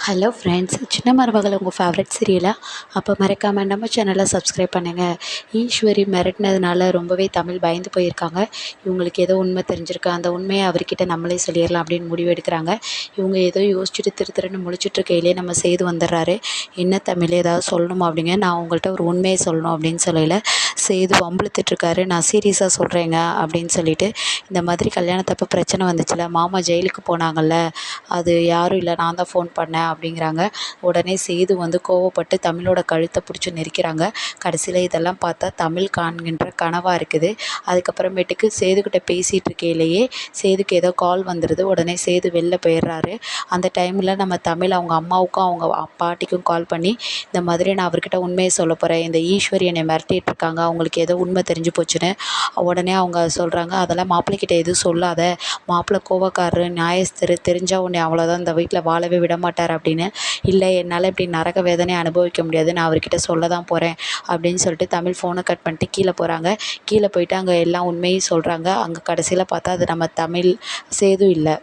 Hello friends, சின்ன மருமகள் உங்கள் ஃபேவரட் சீரியலா? அப்போ மறக்காமல் நம்ம சேனலை சப்ஸ்கிரைப் பண்ணுங்கள். ஈஸ்வரி மிரட்டினதுனால ரொம்பவே தமிழ் பயந்து போயிருக்காங்க. இவங்களுக்கு ஏதோ உண்மை தெரிஞ்சிருக்கு, அந்த உண்மையை அவர்கிட்ட நம்மளே சொல்லிடலாம் அப்படின்னு முடிவு எடுக்கிறாங்க. இவங்க ஏதோ யோசிச்சுட்டு திருன்னு முழிச்சிட்டு இருக்கையிலே நம்ம சேது வந்துடுறாரு. என்ன தமிழ் ஏதாவது சொல்லணுமா அப்படிங்க, நான் உங்கள்கிட்ட ஒரு உண்மையை சொல்லணும் அப்படின்னு சொல்லல சேது வம்பிழுத்துட்ருக்காரு. நான் சீரியஸாக சொல்கிறேங்க அப்படின்னு சொல்லிட்டு, இந்த மாதிரி கல்யாணத்தப்போ பிரச்சனை வந்துச்சுல, மாமா ஜெயிலுக்கு போனாங்கல்ல, அது யாரும் இல்லை, நான் தான் ஃபோன் பண்ணேன் அப்படிங்கிறாங்க. உடனே சேது வந்து கோவப்பட்டு தமிழோட கழுத்தை பிடிச்சி நெரிக்கிறாங்க. கடைசியில் இதெல்லாம் பார்த்தா தமிழ் காண்கின்ற கனவாக இருக்குது. அதுக்கப்புறமேட்டுக்கு சேதுக்கிட்ட பேசிகிட்டு இருக்கையிலேயே சேதுக்கு ஏதோ கால் வந்துடுது. உடனே சேது வெளில போயிடுறாரு. அந்த டைமில் நம்ம தமிழ் அவங்க அம்மாவுக்கும் அவங்க பாட்டிக்கும் கால் பண்ணி, இந்த மாதிரி நான் அவர்கிட்ட உண்மையை சொல்ல போகிறேன், இந்த ஈஸ்வரி என்னை மிரட்டிட்டு இருக்காங்க, அவங்களுக்கு ஏதோ உண்மை தெரிஞ்சு போச்சுன்னு. உடனே அவங்க சொல்கிறாங்க, அதெல்லாம் மாப்பிள்ளைக்கிட்ட எதுவும் சொல்லாத, மாப்பிள்ளை கோவக்காரரு, நியாயஸ்தர், தெரிஞ்சால் உன்னை அவ்வளோதான், இந்த வீட்டில் வாழவே விட மாட்டார் அப்படின்னு. இல்லை, என்னால் இப்படி நரக வேதனை அனுபவிக்க முடியாது, நான் அவர்கிட்ட சொல்ல தான் போகிறேன் அப்படின்னு சொல்லிட்டு தமிழ் ஃபோனை கட் பண்ணிட்டு கீழே போகிறாங்க. கீழே போயிட்டு அங்கே எல்லாம் உண்மையும் சொல்கிறாங்க. அங்கே கடைசியில் பார்த்தா அது நம்ம தமிழ் சேது இல்லை.